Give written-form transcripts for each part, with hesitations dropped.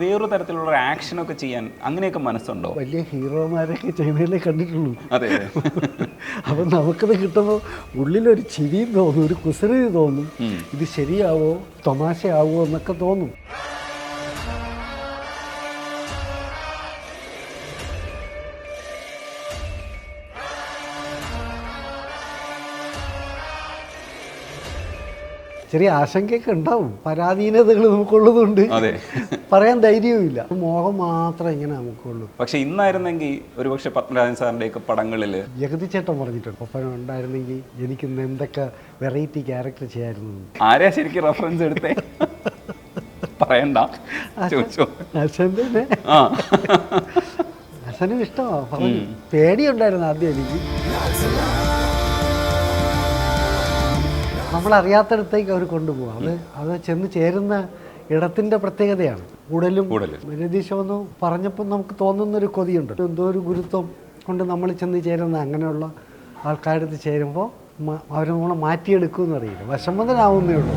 വേറൊരു തരത്തിലുള്ള ആക്ഷനൊക്കെ ചെയ്യാൻ അങ്ങനെയൊക്കെ മനസ്സുണ്ടോ? വലിയ ഹീറോമാരൊക്കെ ചെയ്യുന്നതിലേ കണ്ടിട്ടുള്ളൂ. അതെ. അപ്പം നമുക്കത് കിട്ടുമ്പോൾ ഉള്ളിലൊരു ചിരിയും തോന്നും, ഒരു കുസൃതി തോന്നും. ഇത് ശരിയാവോ, തമാശയാവോ എന്നൊക്കെ തോന്നും. ചെറിയ ആശങ്കയൊക്കെ ഉണ്ടാവും, പരാധീനതകൾ നമുക്കുള്ളതുകൊണ്ട് പറയാൻ ധൈര്യവുമില്ല. മോഹം മാത്രം ഇങ്ങനെ നമുക്കുള്ളൂ. പക്ഷെ ഇന്നായിരുന്നെങ്കിൽ ഒരുപക്ഷെ പത്മരാജൻ സാറിൻ്റെയൊക്കെ പടങ്ങളിൽ ജഗതി ചേട്ടൻ പറഞ്ഞിട്ടുണ്ട്, ഒപ്പം ഉണ്ടായിരുന്നെങ്കിൽ എനിക്ക് എന്തൊക്കെ വെറൈറ്റി ക്യാരക്ടർ ചെയ്യായിരുന്നു. ആരെയാ ശരിക്കും റെഫറൻസ് എടുത്തേ? പറയണ്ട, അച്ഛൻ തന്നെ. അച്ഛനും ഇഷ്ടമാണ്, പറഞ്ഞു. പേടിയുണ്ടായിരുന്നു ആദ്യം എനിക്ക്. നമ്മളറിയാത്തടത്തേക്ക് അവർ കൊണ്ടുപോകും. അത് ചെന്ന് ചേരുന്ന ഇടത്തിൻ്റെ പ്രത്യേകതയാണ്. കൂടുതലും രതീഷ് പറഞ്ഞപ്പോൾ നമുക്ക് തോന്നുന്നൊരു കൊതിയുണ്ട്. എന്തോ ഒരു ഗുരുത്വം കൊണ്ട് നമ്മൾ ചെന്ന് ചേരുന്ന അങ്ങനെയുള്ള ആൾക്കാരടുത്ത് ചേരുമ്പോൾ അവർ നമ്മളെ മാറ്റിയെടുക്കുമെന്ന് അറിയില്ല, വശംവദനാവുന്നേ ഉള്ളൂ.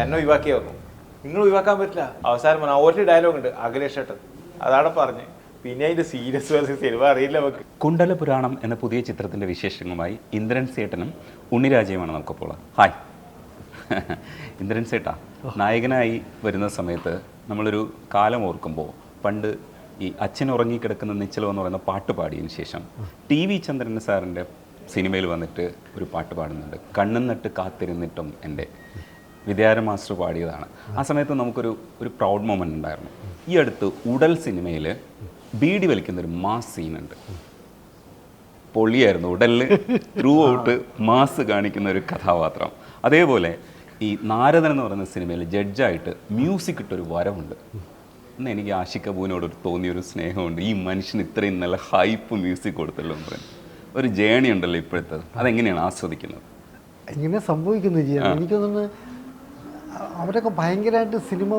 എന്നെ ഒഴിവാക്കിയോ? നിങ്ങൾ ഒഴിവാക്കാൻ പറ്റില്ല. അവസാനം ഒരു ഡയലോഗ് ഉണ്ട്, അഖിലേഷ് ഏട്ടൻ അതാണ് പറഞ്ഞ്. പിന്നെ അതിന്റെ സീരിയസ് സിനിമ അറിയില്ല നമുക്ക്. കുണ്ടലപുരാണം എന്ന പുതിയ ചിത്രത്തിന്റെ വിശേഷങ്ങളുമായി ഇന്ദ്രൻ സേട്ടനും ഉണ്ണിരാജയുമാണ് നമുക്കിപ്പോൾ. ഹായ് ഇന്ദ്രൻ സേട്ടാ, നായകനായി വരുന്ന സമയത്ത് നമ്മളൊരു കാലം ഓർക്കുമ്പോൾ പണ്ട് ഈ അച്ഛൻ ഉറങ്ങിക്കിടക്കുന്ന നിശ്ചലം എന്ന് പറയുന്ന പാട്ട് പാടിയതിന് ശേഷം TV ചന്ദ്രൻ സാറിൻ്റെ സിനിമയിൽ വന്നിട്ട് ഒരു പാട്ട് പാടുന്നുണ്ട്, കണ്ണും നട്ട് കാത്തിരുന്നിട്ടും എൻ്റെ വിദ്യാര മാസ്റ്റർ പാടിയതാണ്. ആ സമയത്ത് നമുക്കൊരു പ്രൗഡ് മൊമെൻ്റ് ഉണ്ടായിരുന്നു. ഈ അടുത്ത് ഉടൽ സിനിമയിൽ ബീഡി വലിക്കുന്നൊരു മാസ് സീനുണ്ട്. പൊളിയായിരുന്നു. ഉടലിൽ ത്രൂ ഔട്ട് മാസ് കാണിക്കുന്ന ഒരു കഥാപാത്രം. അതേപോലെ ഈ നാരദൻ എന്ന് പറയുന്ന സിനിമയിൽ ജഡ്ജായിട്ട് മ്യൂസിക് ഇട്ടൊരു വരവുണ്ട്. എന്ന് എനിക്ക് ആഷിഖ് കപൂറിനോട് തോന്നിയൊരു സ്നേഹമുണ്ട്. ഈ മനുഷ്യന് ഇത്രയും നല്ല ഹൈപ്പ് മ്യൂസിക് കൊടുത്തല്ലോ എന്ന് പറയുന്നത് ഒരു ജേണി ഉണ്ടല്ലോ ഇപ്പോഴത്തെ. അതെങ്ങനെയാണ് ആസ്വദിക്കുന്നത്? ഇങ്ങനെ സംഭവിക്കുന്നത് ചെയ്യാം. എനിക്ക് തോന്നുന്നു അവരൊക്കെ ഭയങ്കരമായിട്ട് സിനിമ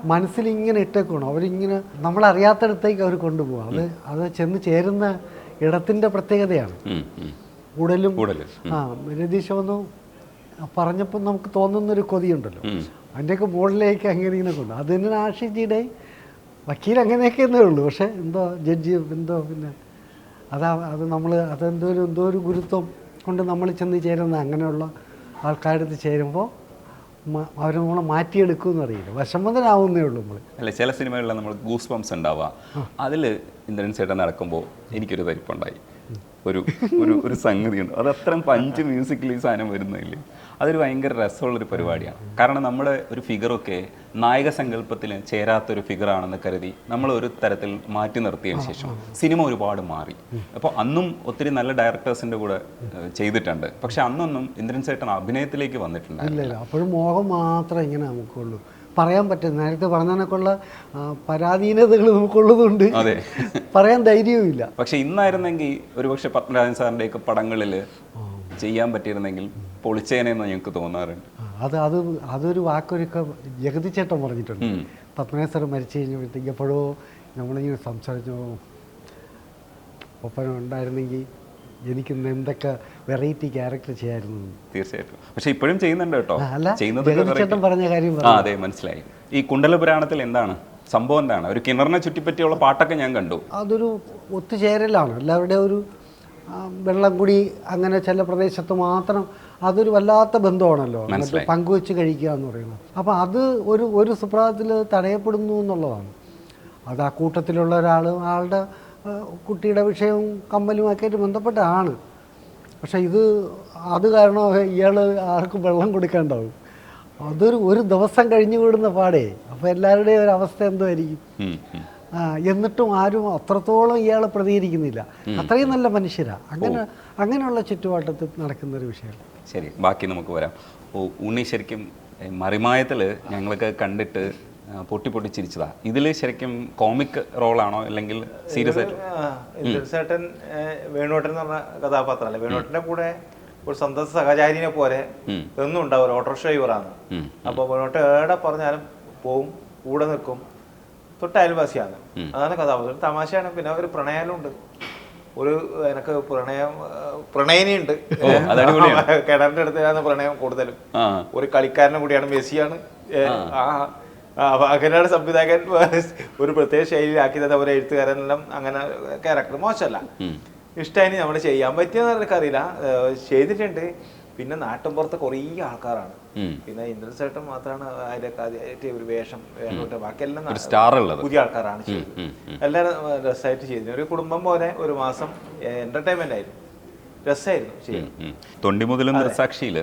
മനസ്സിലിങ്ങനെ ഇട്ടേക്കണം. അവരിങ്ങനെ നമ്മളറിയാത്തടത്തേക്ക് അവർ കൊണ്ടുപോകും. അത് ചെന്ന് ചേരുന്ന ഇടത്തിൻ്റെ പ്രത്യേകതയാണ്. കൂടുതലും രതീഷ് പറഞ്ഞപ്പോൾ നമുക്ക് തോന്നുന്നൊരു കൊതിയുണ്ടല്ലോ, അതിൻ്റെയൊക്കെ മുകളിലേക്ക് ഇങ്ങനെ കൊണ്ടു. അത് തന്നെ ആഷിജിയുടെ വക്കീൽ അങ്ങനെയൊക്കെ എന്നേ ഉള്ളൂ. പക്ഷേ എന്തോ ജഡ്ജി എന്തോ പിന്നെ എന്തോ ഒരു ഗുരുത്വം കൊണ്ട് നമ്മൾ ചെന്ന് ചേരുന്ന അങ്ങനെയുള്ള ആൾക്കാരടുത്ത് ചേരുമ്പോൾ അവർ നമ്മളെ മാറ്റിയെടുക്കുമെന്ന് അറിയില്ല, വശംവദനാവുന്നേ ഉള്ളൂ നമ്മൾ. അല്ല, ചില സിനിമകളിൽ നമ്മൾ ഗൂസ് ബംസ് ഉണ്ടാവുക. അതിൽ ഇന്ദ്രൻ ചേട്ടൻ നടക്കുമ്പോൾ എനിക്കൊരു തരിപ്പുണ്ടായി. ഒരു സംഗതിയുണ്ട്, അത് അത്രയും പഞ്ച് മ്യൂസിക്കിൽ ഈ സാധനം വരുന്നില്ലേ, അതൊരു ഭയങ്കര രസമുള്ളൊരു പരിപാടിയാണ്. കാരണം നമ്മുടെ ഒരു ഫിഗറൊക്കെ നായക സങ്കല്പത്തിൽ ചേരാത്തൊരു ഫിഗറാണെന്ന് കരുതി നമ്മൾ ഒരു തരത്തിൽ മാറ്റി നിർത്തിയതിന് ശേഷം സിനിമ ഒരുപാട് മാറി. അപ്പോൾ അന്നും ഒത്തിരി നല്ല ഡയറക്ടേഴ്സിൻ്റെ കൂടെ ചെയ്തിട്ടുണ്ട്. പക്ഷെ അന്നൊന്നും ഇന്ദ്രൻ ചേട്ടൻ അഭിനയത്തിലേക്ക് വന്നിട്ടുണ്ടായില്ല. അപ്പോഴും മോഹം മാത്രമേ ഇങ്ങനെ നമുക്കുള്ളൂ, പറയാൻ പറ്റും. നേരത്തെ പറഞ്ഞതിനൊക്കെയുള്ള പരാധീനതകൾ നമുക്കുള്ളതുകൊണ്ട് പറയാൻ ധൈര്യവുമില്ല. പക്ഷെ ഇന്നായിരുന്നെങ്കിൽ ഒരുപക്ഷെ പത്മരാജൻ സാറിൻ്റെയൊക്കെ പടങ്ങളിൽ ചെയ്യാൻ പറ്റിയിരുന്നെങ്കിൽ പൊളിച്ചേനെന്ന് ഞങ്ങൾക്ക് തോന്നാറുണ്ട്. അതൊരു വാക്കൊരുക്ക ജഗതി ചേട്ടൻ പറഞ്ഞിട്ടുണ്ട്. പത്മനാഭ സാർ മരിച്ചു കഴിഞ്ഞപ്പോഴത്തേക്ക് എപ്പോഴോ നമ്മളിങ്ങനെ സംസാരിച്ചോ, ഒപ്പം ഉണ്ടായിരുന്നെങ്കിൽ എനിക്ക് എന്തൊക്കെ വെറൈറ്റി ക്യാരക്ടർ ചെയ്യായിരുന്നു. തീർച്ചയായിട്ടും. പക്ഷെ ഇപ്പോഴും ചെയ്യുന്നുണ്ട് കേട്ടോ. ചേട്ടൻ പറഞ്ഞ കാര്യം അതെ, മനസ്സിലായി. ഈ കുണ്ടലപുരാണത്തിൽ എന്താണ് സംഭവം? എന്താണ് ഒരു കിണറിനെ ചുറ്റിപ്പറ്റിയുള്ള പാട്ടൊക്കെ ഞാൻ കണ്ടു. അതൊരു ഒത്തുചേരലാണ്. എല്ലാവരുടെയും ഒരു വെള്ളം കൂടി അങ്ങനെ ചില പ്രദേശത്ത് മാത്രം അതൊരു വല്ലാത്ത ബന്ധമാണല്ലോ, പങ്കുവെച്ച് കഴിക്കുക എന്ന് പറയുന്നത്. അപ്പോൾ അത് ഒരു സുപ്രഭാതത്തിൽ തടയപ്പെടുന്നു എന്നുള്ളതാണ്. അത് ആ കൂട്ടത്തിലുള്ള ആളുടെ കുട്ടിയുടെ വിഷയവും കമ്മലുമൊക്കെ ആയിട്ട് ബന്ധപ്പെട്ടാണ്. പക്ഷേ അത് കാരണം ഇയാൾ ആർക്കും വെള്ളം കൊടുക്കാണ്ടാവും. ഒരു ദിവസം കഴിഞ്ഞു കൂടുന്ന പാടേ. അപ്പോൾ എല്ലാവരുടെയും ഒരു അവസ്ഥ എന്തോ ആയിരിക്കും. എന്നിട്ടും ആരും അത്രത്തോളം ഇയാളെ പ്രതികരിക്കുന്നില്ല. അത്രയും നല്ല മനുഷ്യരാണ്. അങ്ങനെയുള്ള ചുറ്റുപാട്ടത്തിൽ നടക്കുന്നൊരു വിഷയം. ശരി, ബാക്കി നമുക്ക് വരാം. ഉണ്ണി ശരിക്കും മറിമായത്തിൽ ഞങ്ങളൊക്കെ കണ്ടിട്ട് പൊട്ടി ചിരിച്ചതാ. ഇതിൽ ശരിക്കും കോമിക് റോളാണോ അല്ലെങ്കിൽ സീരിയസ് ആയിട്ട്? ചേട്ടൻ വേണുവേട്ടൻ എന്ന് പറഞ്ഞ കഥാപാത്രമല്ലേ. വേണുവേട്ടൻ്റെ കൂടെ ഒരു സ്വന്തം സഹചാരിനെ പോലെ എന്നും ഉണ്ടാവും. ഓട്ടോറിക്ഷ ഡ്രൈവറാണ്. അപ്പോൾ വേണുവേട്ടൻ എവിടെ പറഞ്ഞാലും പോവും, കൂടെ നിൽക്കും, തൊട്ട് അയൽവാസിയാണ്. അതാണ് കഥാപാത്രം. തമാശയാണ്. പിന്നെ ഒരു പ്രണയാലും ഉണ്ട്. ഒരു എനിക്ക് പ്രണയിനിയുണ്ട് കിണറിന്റെ അടുത്താണ് പ്രണയം കൂടുതലും. ഒരു കളിക്കാരനും കൂടിയാണ്, മെസ്സിയാണ്. അപ്പൊ അങ്ങനെയാണ് സംവിധായകൻ ഒരു പ്രത്യേക ശൈലിയിലാക്കി തന്നെ ഒരു എഴുത്തുകാരനെല്ലാം അങ്ങനെ ക്യാരക്ടർ മോശമല്ല, ഇഷ്ടമായി നമ്മൾ ചെയ്യാൻ പറ്റിയെന്ന് എനിക്കറിയില്ല, ചെയ്തിട്ടുണ്ട്. പിന്നെ നാട്ടിൻപുറത്ത് കുറേ ആൾക്കാരാണ്, പിന്നെ ഇന്ദ്രൻസേട്ടൻ മാത്രമാണ് അതിലൊക്കെ ആദ്യമായിട്ട് ഒരു വേഷം വേണ്ടിട്ട്, ബാക്കിയെല്ലാം പുതിയ ആൾക്കാരാണ് ചെയ്തത്. എല്ലാവരും രസമായിട്ട് ചെയ്തു. ഒരു കുടുംബം പോലെ ഒരു മാസം എന്റർടൈൻമെന്റ് ആയിരുന്നു, രസമായിരുന്നു ചെയ്യും. തൊണ്ടിമുതലും ദൃസാക്ഷിയിൽ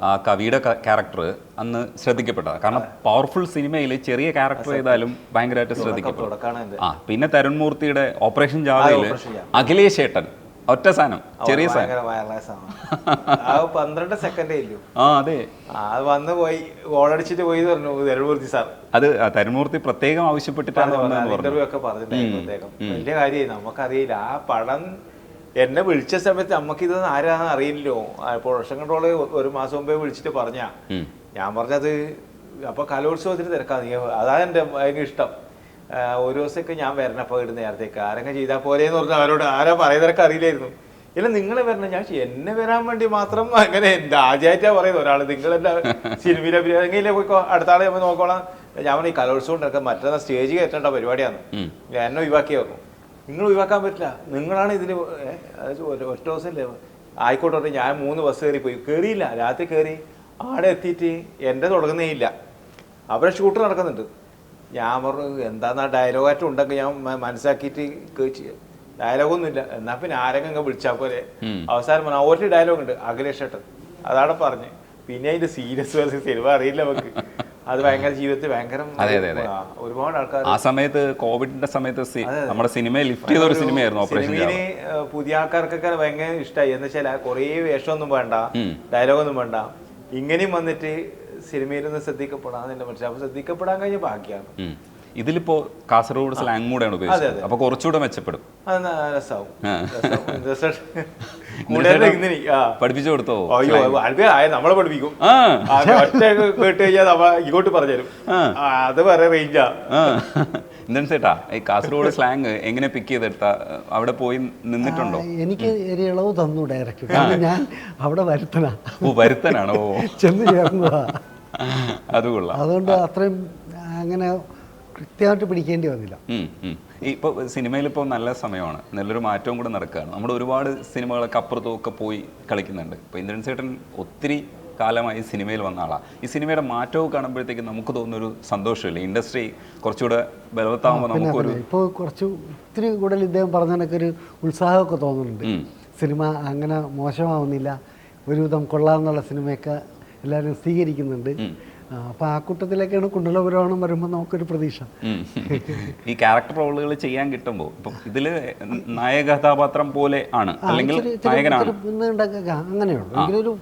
ആ കവിയുടെ ക്യാരക്ടർ അന്ന് ശ്രദ്ധിക്കപ്പെട്ടതാണ്. കാരണം പവർഫുൾ സിനിമയിൽ ചെറിയ ക്യാരക്ടർ ചെയ്താലും ഭയങ്കരമായിട്ട് ശ്രദ്ധിക്കപ്പെട്ടു. പിന്നെ തരുൺ മൂർത്തിയുടെ ഓപ്പറേഷൻ ജാവയിൽ അഖിലേഷ് ഏട്ടൻ ഒറ്റ സാധനം, ചെറിയ സാധനം, 12 സെക്കൻഡേ ഇല്ലു. അതെ, അത് വന്ന് പോയി ഗോളടിച്ചിട്ട് പോയി പറഞ്ഞു തരുൺമൂർത്തി സാർ. അത് തരുൺമൂർത്തി പ്രത്യേകം ആവശ്യപ്പെട്ടിട്ടാണ് ഇന്റർവ്യൂ ഒക്കെ പറഞ്ഞിട്ടുണ്ടായിരുന്നു പ്രത്യേകം. വലിയ കാര്യമായി, നമുക്കറിയില്ല ആ പടം എന്നെ വിളിച്ച സമയത്ത് നമുക്കിത് ആരാന്ന് അറിയില്ലല്ലോ. പ്രൊഡക്ഷൻ കൺട്രോള് ഒരു മാസം മുമ്പേ വിളിച്ചിട്ട് പറഞ്ഞ, ഞാൻ പറഞ്ഞത് അപ്പൊ കലോത്സവത്തിന് തിരക്കാണ്, അതാണ് എൻ്റെ ഭയങ്കര ഇഷ്ടം. ഒരു ദിവസമൊക്കെ ഞാൻ വരണപ്പോൾ ഇടുന്ന നേരത്തേക്ക് ആരെങ്കിലും ചെയ്താൽ പോലെയെന്ന് പറഞ്ഞാൽ അവരോട് ആരാ പറയുന്നതൊക്കെ അറിയില്ലായിരുന്നു. ഇല്ല നിങ്ങളെ വരണം, ഞാൻ എന്നെ വരാൻ വേണ്ടി മാത്രം അങ്ങനെ എൻ്റെ ആദ്യമായിട്ടാണ് പറയുന്നത് ഒരാൾ. നിങ്ങളെല്ലാം സിനിമയിൽ അഭിനയില്ലേ പോയിക്കോ, അടുത്ത ആളെ നമ്മൾ നോക്കോളാം. ഞാൻ പറഞ്ഞു ഈ കലോത്സവം ഉണ്ടാക്കാൻ മറ്റന്നാ സ്റ്റേജ് കയറ്റേണ്ട പരിപാടിയാണ്, എന്നെ ഒഴിവാക്കി പറഞ്ഞു. നിങ്ങൾ ഒഴിവാക്കാൻ പറ്റില്ല, നിങ്ങളാണ് ഇതിന് ഒറ്റ ദിവസമല്ലേ ആയിക്കോട്ടെ. ഞാൻ 3 ബസ് കയറി പോയി, കയറിയില്ല, രാത്രി കയറി ആടെ എത്തിയിട്ട് എൻ്റെ തുടങ്ങുന്നേ ഇല്ല, അവരെ ഷൂട്ട് നടക്കുന്നുണ്ട്. ഞാൻ പറഞ്ഞു എന്താന്നാ ഡയലോഗായിട്ട് ഉണ്ടെങ്കിൽ ഞാൻ മനസ്സിലാക്കിയിട്ട് ഡയലോഗൊന്നുമില്ല, എന്നാ പിന്നെ ആരെങ്കിലും വിളിച്ചാൽ പോലെ. അവസാനം പറഞ്ഞാൽ ഒരു ഡയലോഗ് ഉണ്ട്, അഖിലേഷ് ഏട്ടൻ, അതാണ് പറഞ്ഞ്. പിന്നെ അതിന്റെ സീരിയസ് സിനിമ അറിയില്ല നമുക്ക്, അത് ഭയങ്കര ജീവിതത്തിൽ ഭയങ്കര ഒരുപാട് ആൾക്കാർ ആ സമയത്ത് കോവിഡിന്റെ സമയത്ത് നമ്മുടെ സിനിമയെ ലിഫ്റ്റ് ചെയ്ത ഒരു സിനിമയായിരുന്നു ഓപ്പറേഷൻ. സിനിമയില് പുതിയ ആൾക്കാർക്കൊക്കെ ഭയങ്കര ഇഷ്ടമായി. എന്ന് വെച്ചാൽ കുറേ വേഷമൊന്നും വേണ്ട, ഡയലോഗൊന്നും വേണ്ട, ഇങ്ങനെയും വന്നിട്ട് സിനിമയിലൊന്നും ശ്രദ്ധിക്കപ്പെടാൻ എന്റെ മനസ്സിലാവും. അപ്പൊ ശ്രദ്ധിക്കപ്പെടാൻ കഴിഞ്ഞ ബാക്കിയാണ്. ഇതിലിപ്പോ കാസർഗോഡ് സ്ലാങ് കൂടെയാണ് ഉപയോഗിച്ചത്, അപ്പൊ കുറച്ചുകൂടെ മെച്ചപ്പെടും. രസമാവും. പഠിപ്പിച്ചു കൊടുത്തോ? നമ്മളെ പഠിപ്പിക്കും, ഒറ്റ കേട്ട് കഴിഞ്ഞാൽ ഇങ്ങോട്ട് പറഞ്ഞുതരും, അത് വേറെ റേഞ്ചാ. ഇന്ദ്രൻസേട്ടാ, ഈ കാസർഗോഡ് സ്ലാങ് എങ്ങനെ പിക്ക് ചെയ്തെടുത്താ? അവിടെ പോയി നിന്നിട്ടുണ്ടോ? എനിക്ക് ഒരു ഇളവ് തന്നു ഡയറക്റ്റ്, കാരണം ഞാൻ അവിടെ വരുത്തനാ. ഓ, വരുത്തനാണോ? ചെന്ന് ചേർന്നതാ. അത് കൊള്ളാം. അതുകൊണ്ട് അത്രയും അങ്ങനെ കൃത്യമായിട്ട് പിടിക്കേണ്ടി വന്നില്ല. ഇപ്പോൾ സിനിമയിൽ ഇപ്പോൾ നല്ല സമയമാണ്, നല്ലൊരു മാറ്റവും കൂടെ നടക്കുകയാണ്. നമ്മുടെ ഒരുപാട് സിനിമകളൊക്കെ അപ്പുറത്തും ഒക്കെ പോയി കളിക്കുന്നുണ്ട്. ഇപ്പോൾ ഇന്ദ്രൻസേട്ടൻ ഒത്തിരി കാലമായി സിനിമയിൽ വന്ന ആളാണ്. ഈ സിനിമയുടെ മാറ്റവും കാണുമ്പോഴത്തേക്ക് നമുക്ക് തോന്നുന്നൊരു സന്തോഷമില്ല, ഇൻഡസ്ട്രി കുറച്ചുകൂടെ ബലവത്താകുമ്പോൾ നമുക്കൊരു ഇപ്പോൾ കുറച്ച് ഒത്തിരി കൂടുതൽ ഇദ്ദേഹം പറഞ്ഞതിനൊക്കെ ഒരു ഉത്സാഹമൊക്കെ തോന്നുന്നുണ്ട്. സിനിമ അങ്ങനെ മോശമാവുന്നില്ല, ഒരുവിധം കൊള്ളാമെന്നുള്ള സിനിമയൊക്കെ എല്ലാവരും സ്വീകരിക്കുന്നുണ്ട്. അപ്പൊ ആ കൂട്ടത്തിലേക്കാണ് കുണ്ടലപുരാണം വരുമ്പോൾ നമുക്കൊരു പ്രതീക്ഷ. ഈ ക്യാരക്ടർ റോളുകൾ ചെയ്യാൻ കിട്ടുമ്പോൾ ഇപ്പം ഇതില് നായക കഥാപാത്രം പോലെ ആണ്, അല്ലെങ്കിൽ നായകനാണ് അങ്ങനെയുള്ളൂ. എങ്കിലൊരു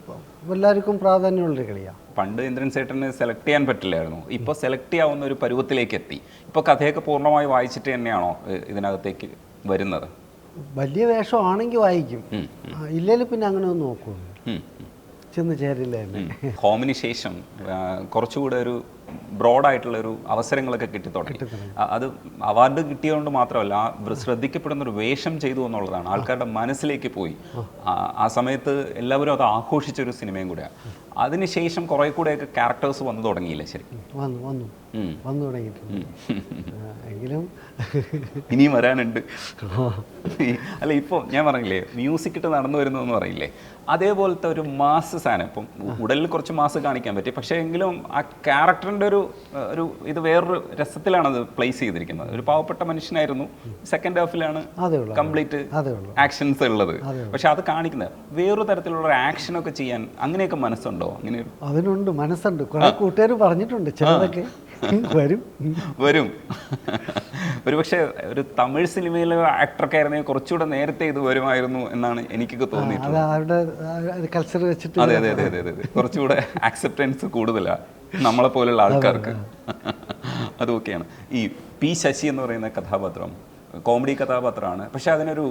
എല്ലാവർക്കും പ്രാധാന്യമുള്ളൊരു കളിയാണ്. പണ്ട് ഇന്ദ്രൻസേട്ടന് സെലക്ട് ചെയ്യാൻ പറ്റില്ലായിരുന്നു, ഇപ്പൊ സെലക്ട് ചെയ്യാവുന്ന ഒരു പരുവത്തിലേക്ക് എത്തി. ഇപ്പൊ കഥയൊക്കെ പൂർണ്ണമായി വായിച്ചിട്ട് തന്നെയാണോ ഇതിനകത്തേക്ക് വരുന്നത്? വലിയ വേഷമാണെങ്കിൽ വായിക്കും, ഇല്ലെങ്കിൽ പിന്നെ അങ്ങനെ ഒന്ന് നോക്കുള്ളൂ, ചെന്ന് ചേരില്ല. ഹോമിന് ശേഷം കുറച്ചുകൂടെ ഒരു ബ്രോഡായിട്ടുള്ളൊരു അവസരങ്ങളൊക്കെ കിട്ടി തുടങ്ങി. അത് അവാർഡ് കിട്ടിയതുകൊണ്ട് മാത്രമല്ല, ശ്രദ്ധിക്കപ്പെടുന്ന ഒരു വേഷം ചെയ്തു എന്നുള്ളതാണ്, ആൾക്കാരുടെ മനസ്സിലേക്ക് പോയി. ആ സമയത്ത് എല്ലാവരും അത് ആഘോഷിച്ചൊരു സിനിമയും കൂടെയാണ്. അതിനുശേഷം കുറെ കൂടെയൊക്കെ ക്യാരക്ടേഴ്സ് വന്നു തുടങ്ങിയില്ലേ? ശരി, വന്നു തുടങ്ങിയിട്ടുണ്ട്, എങ്കിലും ഇനിയും വരാനുണ്ട്. അല്ല, ഇപ്പോൾ ഞാൻ പറഞ്ഞില്ലേ മ്യൂസിക് ഇട്ട് നടന്നു വരുന്നു എന്ന് പറയില്ലേ, അതേപോലത്തെ ഒരു മാസ് സാധനം. ഇപ്പം ഉടലിൽ കുറച്ച് മാസ് കാണിക്കാൻ പറ്റി, പക്ഷേ എങ്കിലും ആ ക്യാരക്ടറിൻ്റെ ഒരു ഇത് വേറൊരു രസത്തിലാണ് അത് പ്ലേസ് ചെയ്തിരിക്കുന്നത്. ഒരു പാവപ്പെട്ട മനുഷ്യനായിരുന്നു, സെക്കൻഡ് ഹാഫിലാണ് കംപ്ലീറ്റ് ആക്ഷൻസ് ഉള്ളത്. പക്ഷെ അത് കാണിക്കുന്നത് വേറൊരു തരത്തിലുള്ള ആക്ഷനൊക്കെ ചെയ്യാൻ അങ്ങനെയൊക്കെ മനസ്സുണ്ടോ? അങ്ങനെ അതിനുണ്ട്, മനസ്സുണ്ട്. കുറെ കൂട്ടുകാർ പറഞ്ഞിട്ടുണ്ട്, ചിലതൊക്കെ വരും. ഒരുപക്ഷെ ഒരു തമിഴ് സിനിമയിലെ ആക്ടറൊക്കെ ആയിരുന്നെങ്കിൽ കുറച്ചുകൂടെ നേരത്തെ ഇത് വരുമായിരുന്നു എന്നാണ് എനിക്കൊക്കെ തോന്നിയിട്ടുള്ളത്. അതെ അതെ അതെ അതെ അതെ, കുറച്ചുകൂടെ ആക്സെപ്റ്റൻസ് കൂടുതലാണ് നമ്മളെ പോലുള്ള ആൾക്കാർക്ക്. അതൊക്കെയാണ്. ഈ പി ശശി എന്ന് പറയുന്ന കഥാപാത്രം കോമഡി കഥാപാത്രമാണ്, പക്ഷെ അതിനൊരു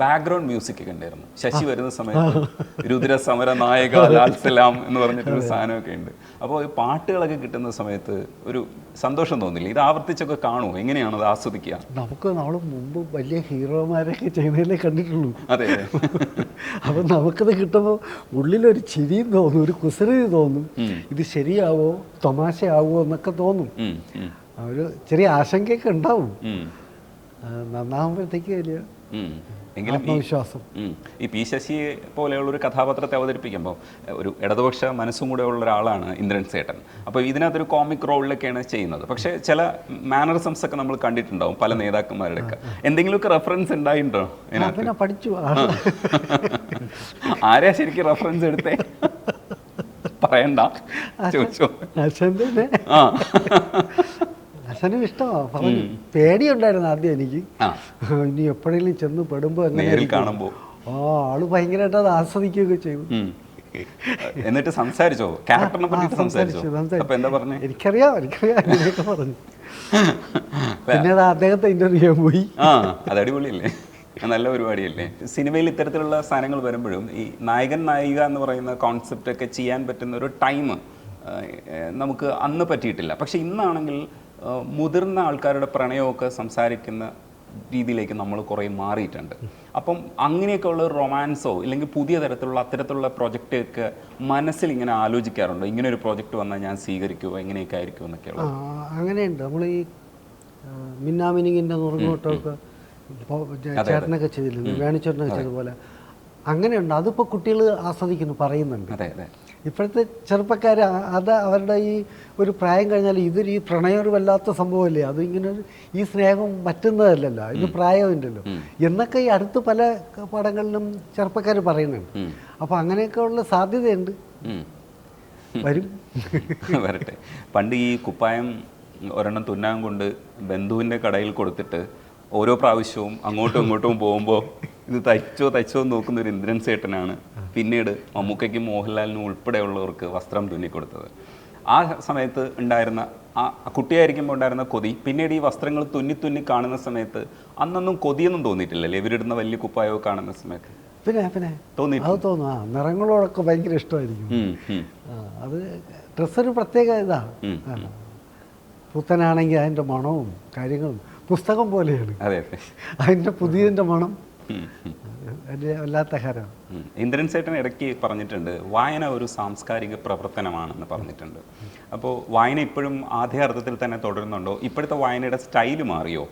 ബാക്ക്ഗ്രൗണ്ട് മ്യൂസിക് ഒക്കെ ഉണ്ടായിരുന്നു. ശശി വരുന്ന സമയത്ത് രുദ്ര സമര നായക ലാൽ സലാം എന്ന് പറഞ്ഞിട്ടൊരു സാധനമൊക്കെ ഉണ്ട്. അപ്പോൾ ഈ പാട്ടുകളൊക്കെ കിട്ടുന്ന സമയത്ത് ഒരു സന്തോഷം തോന്നില്ല? ഇത് ആവർത്തിച്ചൊക്കെ കാണുമോ? എങ്ങനെയാണ് അത് ആസ്വദിക്കുക? നമ്മൾ മുമ്പ് വലിയ ഹീറോമാരെയൊക്കെ ചെയ്യുന്നതിലേ കണ്ടിട്ടുള്ളൂ. അതെ. അപ്പം നമുക്കത് കിട്ടുമ്പോൾ ഉള്ളിലൊരു ചിരിയും തോന്നും, ഒരു കുസൃതി തോന്നും. ഇത് ശരിയാവോ, തമാശയാവോ എന്നൊക്കെ തോന്നും. ഒരു ചെറിയ ആശങ്കയൊക്കെ ഉണ്ടാവും. നന്നാകുമ്പോഴത്തേക്ക് വലിയ ആത്മവിശ്വാസം. ഈ പി ശശിയെ പോലെയുള്ള ഒരു കഥാപാത്രത്തെ അവതരിപ്പിക്കുമ്പോൾ ഒരു ഇടതുപക്ഷ മനസ്സും കൂടെ ഉള്ള ഒരാളാണ് ഇന്ദ്രൻസേട്ടൻ. അപ്പോൾ ഇതിനകത്തൊരു കോമിക് റോളിലൊക്കെയാണ് ചെയ്യുന്നത്. പക്ഷേ ചില മാനറിസംസ് ഒക്കെ നമ്മൾ കണ്ടിട്ടുണ്ടാവും പല നേതാക്കന്മാരുടെ ഒക്കെ. എന്തെങ്കിലുമൊക്കെ റെഫറൻസ് ഉണ്ടായിട്ടുണ്ടോ പിന്നെ പഠിച്ചു? ആരെയാ ശരിക്കും റെഫറൻസ് എടുത്തേ? പറയണ്ട, ചോദിച്ചോ. അച്ഛനും ഇഷ്ടമാണ്. പറഞ്ഞു പേടിയുണ്ടായിരുന്നു ആദ്യം എനിക്ക്, ഇനി എപ്പോഴെങ്കിലും ചെന്ന് പെടുമ്പോൾ എങ്ങനെ കാണുമ്പോൾ. ആള് ഭയങ്കരമായിട്ട് അത് ആസ്വദിക്കുകയൊക്കെ ചെയ്തു. എന്നിട്ട് സംസാരിച്ചോ? ക്യാരക്ടറിനെ പറ്റി സംസാരിച്ചോ? എന്താ പറഞ്ഞു? എനിക്കറിയാം അങ്ങനെയൊക്കെ പറഞ്ഞു. പിന്നെ അത് അദ്ദേഹത്തെ ഇന്റർവ്യൂ ചെയ്യാൻ പോയി. അത് അടിപൊളിയല്ലേ, നല്ല പരിപാടിയല്ലേ? സിനിമയിൽ ഇത്തരത്തിലുള്ള സാധനങ്ങൾ വരുമ്പോഴും ഈ നായകൻ നായിക എന്ന് പറയുന്ന കോൺസെപ്റ്റ് ഒക്കെ ചെയ്യാൻ പറ്റുന്ന ഒരു ടൈം നമുക്ക് അന്ന് പറ്റിയിട്ടില്ല. പക്ഷെ ഇന്നാണെങ്കിൽ മുതിർന്ന ആൾക്കാരുടെ പ്രണയമൊക്കെ സംസാരിക്കുന്ന രീതിയിലേക്ക് നമ്മൾ കുറേ മാറിയിട്ടുണ്ട്. അപ്പം അങ്ങനെയൊക്കെ ഉള്ള റൊമാൻസോ ഇല്ലെങ്കിൽ പുതിയ തരത്തിലുള്ള അത്തരത്തിലുള്ള പ്രൊജക്റ്റൊക്കെ മനസ്സിൽ ഇങ്ങനെ ആലോചിക്കാറുണ്ടോ? ഇങ്ങനെ ഒരു പ്രോജക്റ്റ് വന്നാൽ ഞാൻ സ്വീകരിക്കുമോ, എങ്ങനെയൊക്കെ ആയിരിക്കും എന്നൊക്കെയുള്ള? അങ്ങനെയുണ്ട്. നമ്മൾ ഈ മിന്നാമിനിങ്ങിൻ്റെ നുറുങ്ങോട്ടമൊക്കെ ചേട്ടനൊക്കെ ചെയ്തില്ല, വേണിച്ചേട്ടനൊക്കെ ചെയ്തതുപോലെ അങ്ങനെയുണ്ട്. അതിപ്പോൾ കുട്ടികൾ ആസ്വദിക്കുന്നു, പറയുന്നുണ്ട്. അതെ അതെ. ഇപ്പോഴത്തെ ചെറുപ്പക്കാർ അത് അവരുടെ ഈ ഒരു പ്രായം കഴിഞ്ഞാൽ ഇതൊരു ഈ പ്രണയം ഒരു വല്ലാത്ത സംഭവമല്ലേ, അത് ഇങ്ങനെ ഈ സ്നേഹം പറ്റുന്നതല്ലല്ലോ, ഇത് പ്രായമില്ലല്ലോ എന്നൊക്കെ ഈ അടുത്ത് പല പടങ്ങളിലും ചെറുപ്പക്കാർ പറയുന്നുണ്ട്. അപ്പോൾ അങ്ങനെയൊക്കെ ഉള്ള സാധ്യതയുണ്ട്, വരും. വരട്ടെ. പണ്ട് ഈ കുപ്പായം ഒരെണ്ണം തുന്നാൻ കൊണ്ട് ബന്ധുവിൻ്റെ കടയിൽ കൊടുത്തിട്ട് ഓരോ പ്രാവശ്യവും അങ്ങോട്ടും ഇങ്ങോട്ടും പോകുമ്പോൾ ഇത് തയ്ച്ചോ എന്ന് നോക്കുന്ന ഒരു ഇന്ദ്രൻസേട്ടനാണ് പിന്നീട് മമ്മൂക്കയ്ക്കും മോഹൻലാലിനും ഉൾപ്പെടെയുള്ളവർക്ക് വസ്ത്രം തുന്നിക്കൊടുത്തത്. ആ സമയത്ത് ഉണ്ടായിരുന്ന ആ കുട്ടിയായിരിക്കുമ്പോൾ ഉണ്ടായിരുന്ന കൊതി പിന്നീട് ഈ വസ്ത്രങ്ങൾ തുന്നി കാണുന്ന സമയത്ത് അന്നൊന്നും കൊതിയൊന്നും തോന്നിയിട്ടില്ലല്ലേ ഇവരിടുന്ന വലിയ കുപ്പായോ കാണുന്ന സമയത്ത്? പിന്നെ തോന്നും. നിറങ്ങളോടൊക്കെ ഭയങ്കര ഇഷ്ടമായിരിക്കും. അത് ഡ്രസ്സൊരു പ്രത്യേക ഇതാണ്. പുത്തനാണെങ്കിൽ അതിൻ്റെ മണവും കാര്യങ്ങളും പുസ്തകം പോലെയാണ്. അതിൻ്റെ പുതിയതിൻ്റെ മണം വല്ലാത്ത ഹരം. ഇന്ദ്രൻസേട്ടൻ ഇടയ്ക്ക് പറഞ്ഞിട്ടുണ്ട് വായന ഒരു സാംസ്കാരിക പ്രവർത്തനമാണെന്ന് പറഞ്ഞിട്ടുണ്ട്. അപ്പോൾ വായന ഇപ്പോഴും ആദ്യ അർത്ഥത്തിൽ തന്നെ തുടരുന്നുണ്ടോ? ഇപ്പോഴത്തെ വായനയുടെ സ്റ്റൈല് മാറിയോ?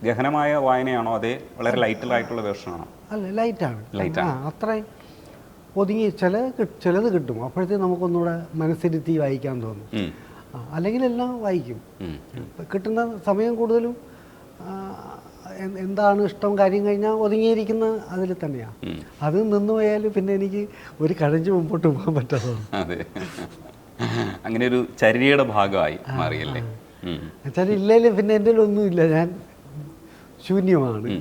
ഗഹനമായ വായനയാണോ അതേ വളരെ ലൈറ്റിലായിട്ടുള്ള വേർഷനാണോ? അല്ല, ലൈറ്റാണ്. അത്രയും ഒതുങ്ങി ചിലത് കിട്ടും, അപ്പോഴത്തേക്ക് നമുക്കൊന്നുകൂടെ മനസ്സിരുത്തി വായിക്കാൻ തോന്നും. അല്ലെങ്കിൽ എല്ലാം വായിക്കും. കിട്ടുന്ന സമയം കൂടുതലും എന്താണ് ഇഷ്ടം കാര്യം കഴിഞ്ഞാൽ ഒതുങ്ങിയിരിക്കുന്ന അതിൽ തന്നെയാണ്. അത് നിന്ന് പോയാൽ പിന്നെ എനിക്ക് ഒരു കഴഞ്ച് മുമ്പോട്ട് പോകാൻ പറ്റാതെ. അതെ, അങ്ങനെ ഒരു ചര്യയുടെ ഭാഗമായി മാറിയല്ലേ? എന്നുവെച്ചാൽ ഇല്ലെങ്കിൽ പിന്നെ എൻ്റെ ഒന്നുമില്ല, ഞാൻ ശൂന്യമാണ്.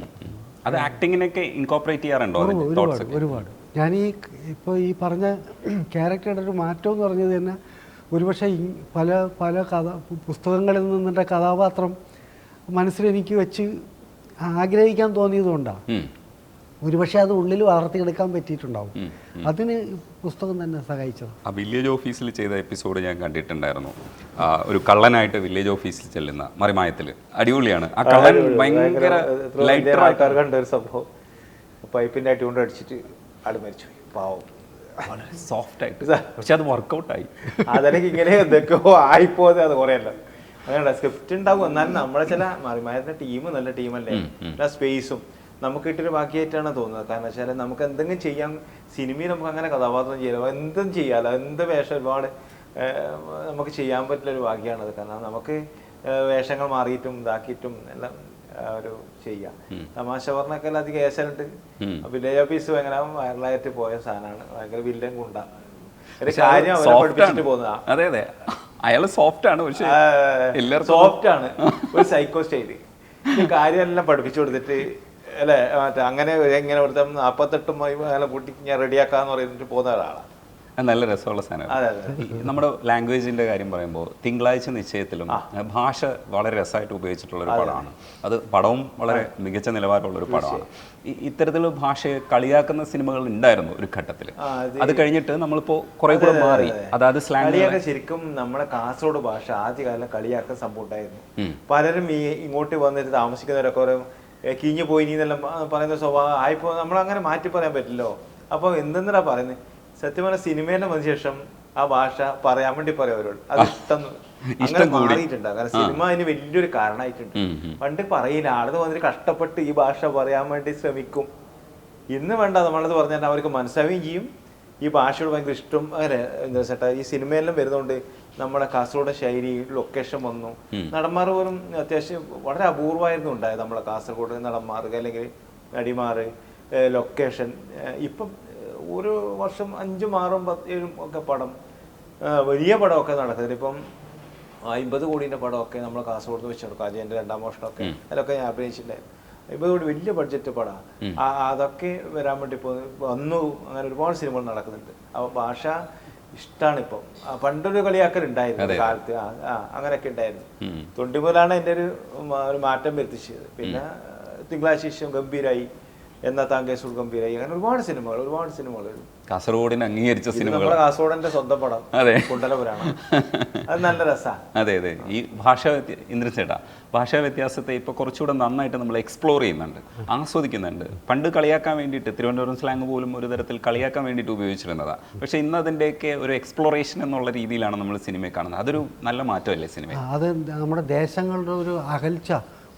അത് ആക്ടിങ്ങിനൊക്കെ ഇൻകോപ്പറേറ്റ് ചെയ്യാറുണ്ടോ? ഒരുപാട്. ഞാൻ ഇപ്പോൾ ഈ പറഞ്ഞ ക്യാരക്ടറുടെ ഒരു മാറ്റം എന്ന് പറഞ്ഞത് തന്നെ ഒരുപക്ഷെ പല പുസ്തകങ്ങളിൽ നിന്നിട്ട് കഥാപാത്രം മനസ്സിലെനിക്ക് വെച്ച് ആഗ്രഹിക്കാൻ തോന്നിയതുകൊണ്ടാണ്. ഒരുപക്ഷെ അത് ഉള്ളിൽ വളർത്തിയെടുക്കാൻ പറ്റിയിട്ടുണ്ടാവും. അതിന് പുസ്തകം തന്നെ സഹായിച്ചത്. ആ വില്ലേജ് ഓഫീസിൽ ചെയ്ത എപ്പിസോഡ് ഞാൻ കണ്ടിട്ടുണ്ടായിരുന്നു. ഒരു കള്ളനായിട്ട് വില്ലേജ് ഓഫീസിൽ ചെല്ലുന്ന മറിമായത്തിൽ അടിപൊളിയാണ്. ആ കള്ളൻ ഭയങ്കര ആൾക്കാർ കണ്ട ഒരു സംഭവം, പൈപ്പിന്റെ ആയിട്ട് കൊണ്ട് അടിച്ചിട്ട് ആട് മരിച്ചു, പാവം. വളരെ സോഫ്റ്റ് ആയിട്ട്, പക്ഷെ അത് വർക്കൗട്ടായി. അതെനിക്ക് ഇങ്ങനെ എന്തൊക്കെയോ ആയിപ്പോയത് അത് കുറയല്ല. അങ്ങനെയല്ല, സ്ക്രിപ്റ്റ് ഉണ്ടാവും, എന്നാലും നമ്മളെ ചില മറിമായത്തിന്റെ ടീം നല്ല ടീമല്ലേ, സ്പേസും നമുക്ക് കിട്ടിയൊരു ബാക്കിയായിട്ടാണ് തോന്നുന്നത്. കാരണം വെച്ചാൽ നമുക്ക് എന്തെങ്കിലും ചെയ്യാൻ, സിനിമയിൽ നമുക്ക് അങ്ങനെ കഥാപാത്രം ചെയ്യാലോ, എന്തും ചെയ്യാലോ, എന്ത് വേഷം ഒരുപാട് നമുക്ക് ചെയ്യാൻ പറ്റുന്നൊരു ഭാഗ്യമാണത്. കാരണം നമുക്ക് വേഷങ്ങൾ മാറിയിട്ടും ഇതാക്കിയിട്ടും എല്ലാം ഒരു ചെയ്യാം. തമാശ പറഞ്ഞൊക്കെ അധികം ഏശനുണ്ട്. വില്ലേജ് ഓഫീസ് ഭയങ്കര വൈറലായിട്ട് പോയ സാധനമാണ്. ഭയങ്കര വില്ലൻ ഗുണ്ട ഒരു കാര്യം അവരെ പഠിപ്പിച്ചിട്ട് പോകുന്നതാ. അതെ അതെ, അയാൾ സോഫ്റ്റ് ആണ്, പക്ഷേ സോഫ്റ്റ് ആണ്, ഒരു സൈക്കോ സ്റ്റൈല്. ഈ കാര്യമെല്ലാം പഠിപ്പിച്ചു കൊടുത്തിട്ട് അല്ലേ, മറ്റേ അങ്ങനെ എങ്ങനെ കൊടുത്ത 48 അങ്ങനെ കൂട്ടി ഞാൻ റെഡിയാക്കാന്ന് പറഞ്ഞിട്ട് പോകുന്ന ഒരാളാണ്. നല്ല രസമുള്ള സാധനമാണ്. നമ്മുടെ ലാംഗ്വേജിന്റെ കാര്യം പറയുമ്പോൾ തിങ്കളാഴ്ച നിശ്ചയത്തിലും ഭാഷ വളരെ രസമായിട്ട് ഉപയോഗിച്ചിട്ടുള്ള ഒരു പടമാണ്. അത് പടവും വളരെ മികച്ച നിലവാരമുള്ള ഒരു പടമാണ്. ഇത്തരത്തിലുള്ള ഭാഷയെ കളിയാക്കുന്ന സിനിമകൾ ഉണ്ടായിരുന്നു ഒരു ഘട്ടത്തിൽ. അത് കഴിഞ്ഞിട്ട് നമ്മളിപ്പോ കുറെ കൂടെ മാറി. അതായത് കളിയാക്കാൻ ശരിക്കും നമ്മുടെ കാസർഗോഡ് ഭാഷ ആദ്യകാലം കളിയാക്കുന്ന സംഭവം ഉണ്ടായിരുന്നു. പലരും ഇങ്ങോട്ട് വന്നിട്ട് താമസിക്കുന്നവരൊക്കെ ഓരോ കിഞ്ഞു പോയി എന്നെല്ലാം പറയുന്ന സ്വഭാവം ആയിപ്പോ നമ്മളങ്ങനെ മാറ്റി പറയാൻ പറ്റില്ലോ. അപ്പൊ എന്തെന്നാ പറയുന്നത്, സത്യം പറഞ്ഞ സിനിമേനെ വന്ന ശേഷം ആ ഭാഷ പറയാൻ വേണ്ടി പറയാം അവരോട്. അത് ഇഷ്ടം മാറിയിട്ടുണ്ട്. കാരണം സിനിമ അതിന് വലിയൊരു കാരണമായിട്ടുണ്ട്. പണ്ട് പറയില്ല, ആളത് വന്നിട്ട് കഷ്ടപ്പെട്ട് ഈ ഭാഷ പറയാൻ വേണ്ടി ശ്രമിക്കും. ഇന്ന് വേണ്ട, നമ്മളത് പറഞ്ഞാൽ അവർക്ക് മനസ്സിലാവുകയും ചെയ്യും. ഈ ഭാഷയോട് ഭയങ്കര ഇഷ്ടം. അങ്ങനെ എന്താ ചേട്ടാ, ഈ സിനിമയെല്ലാം വരുന്നതുകൊണ്ട് നമ്മുടെ കാസർഗോഡ് ശൈലി ലൊക്കേഷൻ വന്നു. നടന്മാർ പോലും അത്യാവശ്യം വളരെ അപൂർവമായിരുന്നു ഉണ്ടായത് നമ്മളെ കാസർഗോഡ് നടന്മാർ അല്ലെങ്കിൽ നടിമാർ. ലൊക്കേഷൻ ഇപ്പം ഒരു വർഷം 5, 6, 7 ഒക്കെ പടം, വലിയ പടമൊക്കെ നടക്കുന്നത്. ഇപ്പം 50 കോടിൻ്റെ പടമൊക്കെ നമ്മൾ കാസർഗോഡ് വെച്ച് കൊടുക്കും. അജയൻ്റെ 2ാം വർഷമൊക്കെ അതിലൊക്കെ ഞാൻ അഭിനയിച്ചിട്ടുണ്ടായിരുന്നു. 50 കോടി വലിയ ബഡ്ജറ്റ് പടമാണ്. അതൊക്കെ വരാൻ വേണ്ടി വന്നു. അങ്ങനെ ഒരുപാട് സിനിമകൾ നടക്കുന്നുണ്ട്. അപ്പോൾ ഭാഷ ഇഷ്ടമാണ്. ഇപ്പം പണ്ടൊരു കളിയാക്കലുണ്ടായിരുന്നു കാലത്ത്. അങ്ങനെയൊക്കെ ഉണ്ടായിരുന്നു. തൊണ്ടിമുതലാണ് എൻ്റെ ഒരു മാറ്റം വരുത്തിച്ചത്. പിന്നെ തിങ്കളാഴ്ച ശേഷം ഗംഭീരായി, എന്നാ താങ്കേശ്വർ ഗംഭീരായി, അങ്ങനെ ഒരുപാട് സിനിമകൾ കാസർഗോഡിന് അംഗീകരിച്ച സിനിമകൾ. നമ്മുടെ കാസർഗോഡിന്റെ സ്വന്തം പടം കുണ്ടലപുരാണ്. അത് നല്ല രസമാണ്. അതെ. ഈ ഇന്ദ്രൻസേട്ടാ, ഭാഷാ വ്യത്യാസത്തെ ഇപ്പൊ കുറച്ചുകൂടെ നന്നായിട്ട് നമ്മൾ എക്സ്പ്ലോർ ചെയ്യുന്നുണ്ട്, ആസ്വദിക്കുന്നുണ്ട്. പണ്ട് കളിയാക്കാൻ വേണ്ടിയിട്ട് തിരുവനന്തപുരം സ്ലാങ് പോലും ഒരു തരത്തിൽ കളിയാക്കാൻ വേണ്ടിയിട്ട് ഉപയോഗിച്ചിരുന്നതാണ്. പക്ഷെ ഇന്ന് അതിൻ്റെയൊക്കെ ഒരു എക്സ്പ്ലോറേഷൻ എന്നുള്ള രീതിയിലാണ് നമ്മൾ സിനിമയെ കാണുന്നത്. അതൊരു നല്ല മാറ്റമല്ലേ സിനിമ? അത് നമ്മുടെ ദേശങ്ങളുടെ ഒരു അകൽച്ച,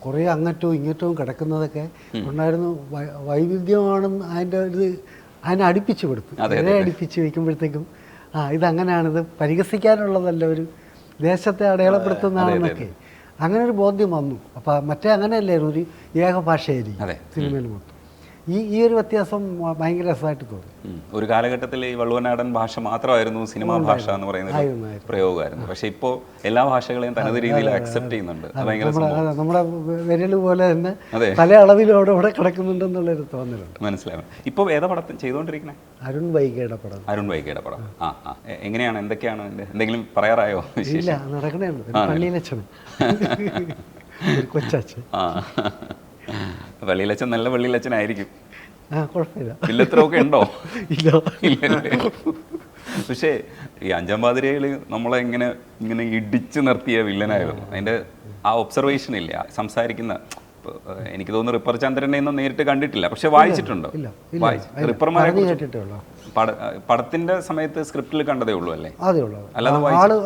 കുറേ അങ്ങറ്റവും ഇങ്ങറ്റവും കിടക്കുന്നതൊക്കെ ഉണ്ടായിരുന്നു. വൈവിധ്യമാണെന്ന് അതിനെ അടുപ്പിച്ച് കൊടുത്തു. അതിനെ അടുപ്പിച്ച് വയ്ക്കുമ്പോഴത്തേക്കും ഇതങ്ങനെയാണ്, ഇത് പരിഹസിക്കാനുള്ളതല്ല, ഒരു ദേശത്തെ അടയാളപ്പെടുത്തുന്നതാണെന്നൊക്കെ അങ്ങനെ ഒരു ബോധ്യം വന്നു. അപ്പം മറ്റേ അങ്ങനെയല്ലായിരുന്നു, ഒരു ഏകഭാഷയായിരിക്കും സിനിമയിൽ മൊത്തം. ഈ ഒരു വ്യത്യാസം ഭയങ്കര രസമായിട്ട് തോന്നി. ഒരു കാലഘട്ടത്തിൽ ഈ വള്ളുവനാടൻ ഭാഷ മാത്രമായിരുന്നു സിനിമാ ഭാഷ എന്ന് പറയുന്ന പ്രയോഗമായിരുന്നു. പക്ഷെ ഇപ്പോൾ എല്ലാ ഭാഷകളെയും തനത് രീതിയിൽ അക്സെപ്റ്റ് ചെയ്യുന്നുണ്ട്. നമ്മുടെ വിരൽ പോലെ തന്നെ പല അളവിലോടെ കിടക്കുന്നുണ്ടെന്നുള്ളൊരു തോന്നലുണ്ട്. മനസ്സിലാവും. ഇപ്പോൾ ഏതാ പടത്തിൽ ചെയ്തുകൊണ്ടിരിക്കുന്നത്? അരുൺ വൈഗയുടെ പടം. എങ്ങനെയാണ്, എന്തൊക്കെയാണ് എന്തെങ്കിലും പറയാറായോ? ഇല്ല, നടക്കണേ ഉള്ളൂ. പള്ളിയിലച്ഛൻ കൊച്ചച്ഛൻ. പള്ളിയിലച്ഛൻ നല്ല പള്ളിയിലച്ഛനായിരിക്കും. കുഴപ്പമില്ല. വില്ലത്രമൊക്കെ ഉണ്ടോ? ഇല്ല. പക്ഷേ ഈ 5-ാം പാതിരയിൽ നമ്മളെ ഇങ്ങനെ ഇടിച്ചു നിർത്തിയ വില്ലനായിരുന്നു. അതിന്റെ ആ ഒബ്സർവേഷൻ ഇല്ല, സംസാരിക്കുന്ന. എനിക്ക് തോന്നുന്നു റിപ്പർ ചന്ദ്രനെ ഒന്നും നേരിട്ട് കണ്ടിട്ടില്ല, പക്ഷെ വായിച്ചിട്ടുണ്ടോ? റിപ്പർമാരെ പടത്തിന്റെ സമയത്ത് സ്ക്രിപ്റ്റിൽ കണ്ടതേ ഉള്ളൂ അല്ലേ? അല്ലാതെ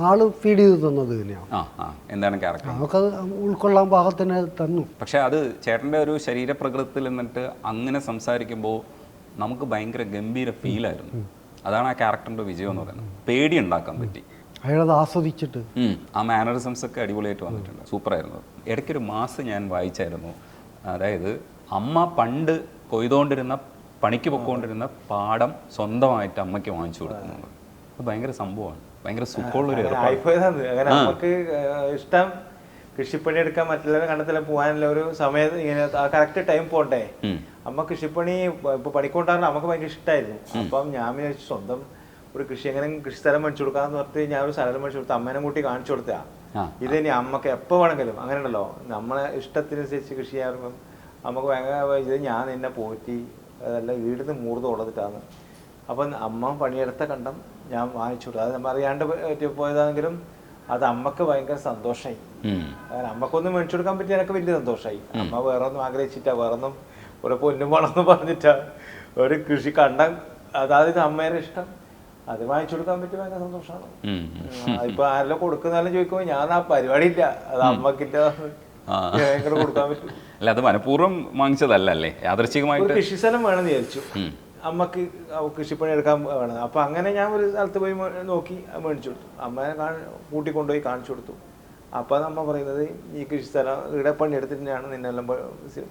ആള് ഫീഡ് ചെയ്ത് തന്നത് തന്നെയാണ്. എന്താണ് ക്യാരക്ടർ, നമുക്കത് ഉൾക്കൊള്ളാൻ പാകത്തിന് തന്നു. പക്ഷെ അത് ചേട്ടന്റെ ഒരു ശരീരപ്രകൃതത്തിൽ നിന്നിട്ട് അങ്ങനെ സംസാരിക്കുമ്പോൾ നമുക്ക് ഭയങ്കര ഗംഭീര ഫീലായിരുന്നു. അതാണ് ആ ക്യാരക്ടറിന്റെ വിജയം എന്ന് പറയുന്നത്. പേടി ഉണ്ടാക്കാൻ പറ്റി അയാളത് ആസ്വദിച്ചിട്ട്. ആ മാനറിസംസ് ഒക്കെ അടിപൊളിയായിട്ട് വന്നിട്ടുണ്ട്. സൂപ്പറായിരുന്നു. ഇടയ്ക്കൊരു മാസ് ഞാൻ വായിച്ചായിരുന്നു. അതായത് അമ്മ പണ്ട് കൊയ്തുകൊണ്ടിരുന്ന, പണിക്ക് പൊക്കോണ്ടിരുന്ന പാടം സ്വന്തമായിട്ട് അമ്മയ്ക്ക് വാങ്ങിച്ചു കൊടുക്കുന്നത്. അത് ഭയങ്കര സംഭവമാണ്. ഭയങ്കര സുഖമുള്ളൊരു നമുക്ക് ഇഷ്ടം കൃഷിപ്പണി എടുക്കാൻ, മറ്റുള്ളവരെ കണ്ടത്തില്ല പോകാനുള്ള ഒരു സമയത്ത് ഇങ്ങനെ ആ കറക്റ്റ് ടൈം പോണ്ടേ. അമ്മ കൃഷിപ്പണി ഇപ്പൊ പണിക്കൊണ്ടാണ് നമുക്ക് ഭയങ്കര ഇഷ്ടമായിരുന്നു. അപ്പം ഞാൻ വിചാരിച്ചു സ്വന്തം ഒരു കൃഷി എങ്ങനെ കൃഷിസ്ഥലം മേടിച്ചു കൊടുക്കാന്ന് പറഞ്ഞിട്ട് ഞാൻ ഒരു സ്ഥലം മേടിച്ചു കൊടുത്തു. അമ്മേനെ കൂട്ടി കാണിച്ചു കൊടുത്താ ഇത് ഇനി അമ്മക്ക് എപ്പോൾ വേണമെങ്കിലും അങ്ങനെ ഉണ്ടല്ലോ, നമ്മളെ ഇഷ്ടത്തിനനുസരിച്ച് കൃഷി ചെയ്യാറുമ്പം നമുക്ക് ഭയങ്കര ഇത് ഞാൻ നിന്നെ പോറ്റി അതല്ല വീടിന് മൂർന്ന് കൊടുത്തിട്ടാണ്. അപ്പം അമ്മ പണിയെടുത്ത കണ്ടം ഞാൻ വാങ്ങിച്ചു കൊടുത്തു. അത് നമ്മൾ അറിയാണ്ട് പോയതാണെങ്കിലും അത് അമ്മക്ക് ഭയങ്കര സന്തോഷമായി. കാരണം അമ്മക്കൊന്നും മേടിച്ചു കൊടുക്കാൻ പറ്റി എനിക്ക് വലിയ സന്തോഷമായി. അമ്മ വേറെ ഒന്നും ആഗ്രഹിച്ചിട്ടാ, വേറൊന്നും ഒരു പൊന്നും വേണമെന്ന് പറഞ്ഞിട്ടാ ഒരു കൃഷി കണ്ടം, അതായത് അമ്മയുടെ ഇഷ്ടം അത് വാങ്ങിച്ചു കൊടുക്കാൻ പറ്റി ഭയങ്കര സന്തോഷമാണ്. ഇപ്പൊ ആരെല്ലാം കൊടുക്കുന്നാലും ചോദിക്കുമ്പോ ഞാൻ ആ പരിപാടി ഇല്ല, അത് അമ്മക്കില്ല കൊടുക്കാൻ പറ്റും. അല്ല, അത് മനഃപൂർവ്വം വാങ്ങിച്ചതല്ലേ, യാദൃശ്ചികമായിട്ട്. കൃഷി സ്ഥലം വേണമെന്ന് വിചാരിച്ചു, അമ്മക്ക് കൃഷിപ്പണി എടുക്കാൻ വേണം. അപ്പൊ അങ്ങനെ ഞാൻ ഒരു സ്ഥലത്ത് പോയി നോക്കി മേടിച്ചു കൊടുത്തു. അമ്മനെ കൂട്ടിക്കൊണ്ടുപോയി കാണിച്ചു കൊടുത്തു. അപ്പൊ അമ്മ പറയുന്നത് ഈ കൃഷി സ്ഥലം ഇവിടെ പണിയെടുത്തിട്ട് തന്നെയാണ് നിന്നെല്ലാം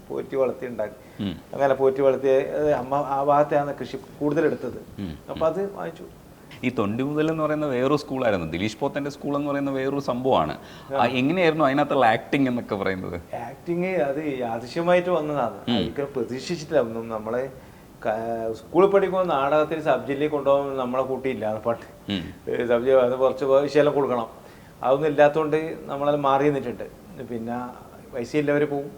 പോറ്റി വളർത്തി ഉണ്ടാക്കി. അങ്ങനെ പോറ്റി വളർത്തിയ അമ്മ ആ ഭാഗത്തെയാണ് കൃഷി കൂടുതൽ എടുത്തത്. അപ്പൊ അത് വാങ്ങിച്ചു. ഈ തൊണ്ടിമുതൽ എന്ന് പറയുന്ന വേറൊരു സ്കൂളായിരുന്നു, ദിലീഷ് പോത്തന്റെ സ്കൂൾ എന്ന് പറയുന്ന വേറൊരു സംഭവമാണ്. എങ്ങനെയായിരുന്നു അതിനകത്തുള്ള ആക്ടിങ് എന്നൊക്കെ പറയുന്നത്? ആക്ടിങ് അത് യാദൃശ്യമായിട്ട് വന്നതാണ്, ഒരിക്കലും പ്രതീക്ഷിച്ചിട്ടില്ല ഒന്നും. നമ്മളെ സ്കൂളിൽ പഠിക്കുമ്പോൾ നാടകത്തിൽ സബ്ജക്റ്റിലേക്ക് കൊണ്ടുപോകാൻ നമ്മളെ കൂട്ടിയില്ല പണ്ട്. സബ്ജക്റ്റ് അത് കുറച്ച് വിഷയം കൊടുക്കണം, അതൊന്നും ഇല്ലാത്തതുകൊണ്ട് നമ്മളത് മാറി നിന്നിട്ടുണ്ട്. പിന്നെ പൈസ ഇല്ലവർ പോവും.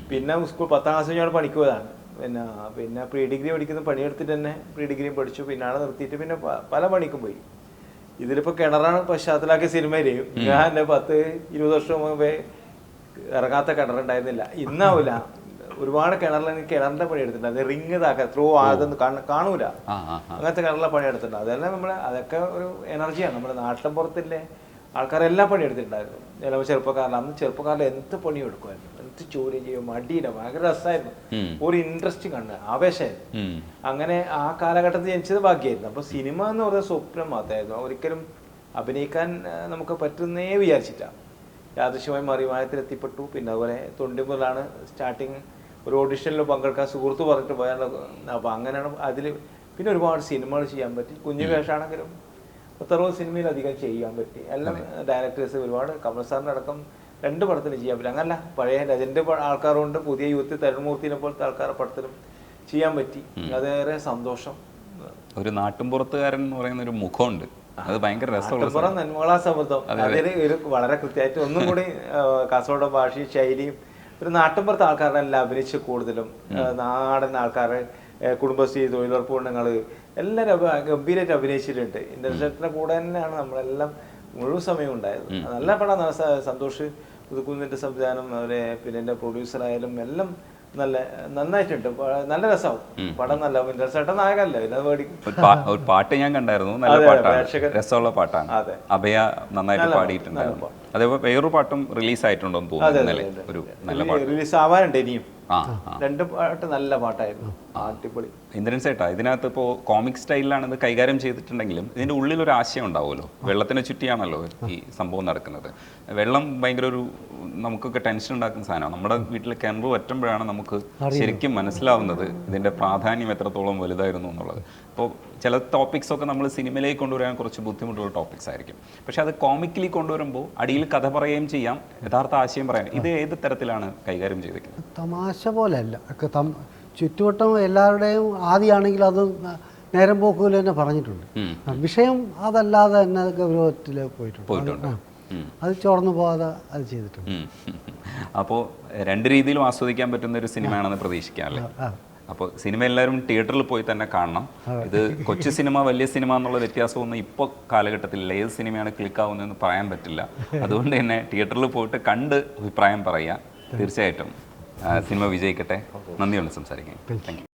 പിന്നെ സ്കൂൾ 10ാം ക്ലാസ് ഞാൻ പണിക്ക് പോയതാണ്. പിന്നെ പ്രീ ഡിഗ്രി പഠിക്കുന്ന പണിയെടുത്തിട്ട് തന്നെ പ്രീ ഡിഗ്രിയും പഠിച്ചു. പിന്നെ അവിടെ നിർത്തിയിട്ട് പിന്നെ പല പണിക്കും പോയി. ഇതിലിപ്പോൾ കിണറാണ് പശ്ചാത്തലമാക്കിയ സിനിമയിൽ ഞാൻ 10-20 വർഷം മുമ്പേ ഇറങ്ങാത്ത കിണറുണ്ടായിരുന്നില്ല. ഇന്നാവില്ല, ഒരുപാട് കിണറിൽ കിണറിന്റെ പണി എടുത്തിട്ടുണ്ട്. അത് റിങ് ഇതാക്കുക, ത്രൂ അതൊന്നും കാണൂല, അങ്ങനത്തെ കിണറിലെ പണി എടുത്തിട്ടുണ്ട്. അതെല്ലാം അതൊക്കെ ഒരു എനർജിയാണ്. നമ്മുടെ നാട്ടിലും പുറത്തില്ലേ ആൾക്കാരെല്ലാം പണി എടുത്തിട്ടുണ്ടായിരുന്നു. ചിലപ്പോൾ ചെറുപ്പക്കാരിൽ അന്ന് ചെറുപ്പക്കാരിൽ എന്ത് പണി എടുക്കുമായിരുന്നു, എന്ത് ജോലി ചെയ്യും, മടിയില്ല, ഭയങ്കര രസമായിരുന്നു, ഒരു ഇൻട്രസ്റ്റിംഗ് കണ്ട് ആവേശമായിരുന്നു. അങ്ങനെ ആ കാലഘട്ടത്തിൽ ജനിച്ചത് ഭാഗ്യമായിരുന്നു. അപ്പോൾ സിനിമ എന്ന് പറയുന്ന സ്വപ്നം മാത്രമായിരുന്നു. ഒരിക്കലും അഭിനയിക്കാൻ നമുക്ക് പറ്റുന്നേ വിചാരിച്ചില്ല. യാദൃശ്യമായി മറിമായത്തിൽ എത്തിപ്പെട്ടു. പിന്നെ അതുപോലെ തൊണ്ടിമുതലാണ് സ്റ്റാർട്ടിങ്. ഒരു ഓഡിഷനിൽ പങ്കെടുക്കാൻ സുഹൃത്ത് പറഞ്ഞിട്ട് പോയാൽ, അപ്പോൾ അങ്ങനെയാണ് അതിൽ പിന്നെ ഒരുപാട് സിനിമകൾ ചെയ്യാൻ പറ്റി. കുഞ്ഞു വേഷമാണെങ്കിലും 10-60 സിനിമയിലധികം ചെയ്യാൻ പറ്റി. എല്ലാം ഡയറക്ടേഴ്സ് ഒരുപാട്, കമൽ സാറിൻ്റെ അടക്കം 2 പടത്തിന് ചെയ്യാൻ പറ്റി. അങ്ങനല്ല, പഴയ ലെജൻഡ് ആൾക്കാരുണ്ട്, പുതിയ യൂത്ത് തരുൺമൂർത്തിനെ പോലത്തെ ആൾക്കാരുടെ പടത്തിലും ചെയ്യാൻ പറ്റി. അതേറെ സന്തോഷം. ഒരു നാട്ടുംപുറത്തുകാരൻ എന്ന് പറയുന്ന ഒരു മുഖമുണ്ട്, അത് ഭയങ്കര രസമുള്ള നന്മകളാ സമ്മതം. അതിൽ ഒരു വളരെ കൃത്യമായിട്ട് ഒന്നും കൂടി കാസർഗോഡ് ഭാഷയും ശൈലിയും ഒരു നാട്ടിൻപുറത്തെ ആൾക്കാരുടെ എല്ലാം അഭിനയിച്ച് കൂടുതലും നാടൻ ആൾക്കാർ, കുടുംബശ്രീ, തൊഴിലുറപ്പ് പെണ്ണുങ്ങൾ എല്ലാവരും ഗംഭീരമായിട്ട് അഭിനയിച്ചിട്ടുണ്ട്. ഇന്റർനെറ്റിന്റെ കൂടെ തന്നെയാണ് നമ്മളെല്ലാം മുഴുവൻ സമയം ഉണ്ടായത്. നല്ല പടം. സന്തോഷ് പുതുക്കുന്നിന്റെ സംവിധാനം, അവരെ പിന്നെ എൻ്റെ പ്രൊഡ്യൂസറായാലും എല്ലാം നന്നായിട്ടുണ്ട്. നല്ല രസമാവും പടം. നല്ല രസമായിട്ട് നായകല്ലേ ഒരു പാട്ട് ഞാൻ കണ്ടായിരുന്നു, നല്ല പാട്ടാണ്, രസമുള്ള പാട്ടാണ്. അഭയ നന്നായിട്ട് പാടിയിട്ടുണ്ടായിരുന്നു. അതേപോലെ വേറൊരു പാട്ടും റിലീസ് ആയിട്ടുണ്ടോന്ന് തോന്നുന്നു. ഒരു നല്ല പാട്ട് റിലീസ് ആവാനുണ്ട് ഇനിയും. 2 പാട്ട് നല്ല പാട്ടായിരുന്നു, അടിപൊളി. ഇന്ദ്രൻ ചേട്ടാ, ഇതിനകത്ത് ഇപ്പോൾ കോമിക് സ്റ്റൈലിലാണ് ഇത് കൈകാര്യം ചെയ്തിട്ടുണ്ടെങ്കിലും ഇതിൻ്റെ ഉള്ളിലൊരു ആശയം ഉണ്ടാവുമല്ലോ. വെള്ളത്തിനെ ചുറ്റിയാണല്ലോ ഈ സംഭവം നടക്കുന്നത്. വെള്ളം ഭയങ്കര ഒരു നമുക്കൊക്കെ ടെൻഷൻ ഉണ്ടാക്കുന്ന സാധനമാണ്. നമ്മുടെ വീട്ടിൽ കിണറ് വറ്റുമ്പോഴാണ് നമുക്ക് ശരിക്കും മനസ്സിലാവുന്നത് ഇതിൻ്റെ പ്രാധാന്യം എത്രത്തോളം വലുതായിരുന്നു എന്നുള്ളത്. അപ്പോൾ ചില ടോപ്പിക്സൊക്കെ നമ്മൾ സിനിമയിലേക്ക് കൊണ്ടുവരാൻ കുറച്ച് ബുദ്ധിമുട്ടുള്ള ടോപ്പിക്സ് ആയിരിക്കും. പക്ഷെ അത് കോമിക്കലി കൊണ്ടുവരുമ്പോൾ അടിയിൽ കഥ പറയുകയും ചെയ്യാം, യഥാർത്ഥ ആശയം പറയാം. ഇത് ഏത് തരത്തിലാണ് കൈകാര്യം ചെയ്തിരിക്കുന്നത്? തമാശ പോലെയല്ല, ചുറ്റുവട്ടം എല്ലാവരുടെയും ആദ്യമാണെങ്കിൽ അത് നേരം പോക്കുപോലെ തന്നെ പറഞ്ഞിട്ടുണ്ട്. വിഷയം അതല്ലാതെ തന്നെ ഗൗരവത്തിൽ പോയിട്ടുണ്ട്. അത് ചോർന്നു പോകാതെ അത് ചെയ്തിട്ടുണ്ട്. അപ്പോൾ 2 രീതിയിലും ആസ്വദിക്കാൻ പറ്റുന്ന ഒരു സിനിമയാണെന്ന് പ്രതീക്ഷിക്കാം അല്ലേ? അപ്പോൾ സിനിമ എല്ലാവരും തിയേറ്ററിൽ പോയി തന്നെ കാണണം. ഇത് കൊച്ചു സിനിമ വലിയ സിനിമ എന്നുള്ള വ്യത്യാസമൊന്നും ഇപ്പോൾ കാലഘട്ടത്തിൽ ഏത് സിനിമയാണ് ക്ലിക്കാവുന്നതെന്ന് പറയാൻ പറ്റില്ല. അതുകൊണ്ട് തന്നെ തിയേറ്ററിൽ പോയിട്ട് കണ്ട് അഭിപ്രായം പറയുക. തീർച്ചയായിട്ടും സിനിമ വിജയിക്കട്ടെ. നന്ദിയുണ്ട് സംസാരിക്കാൻ. Thank you.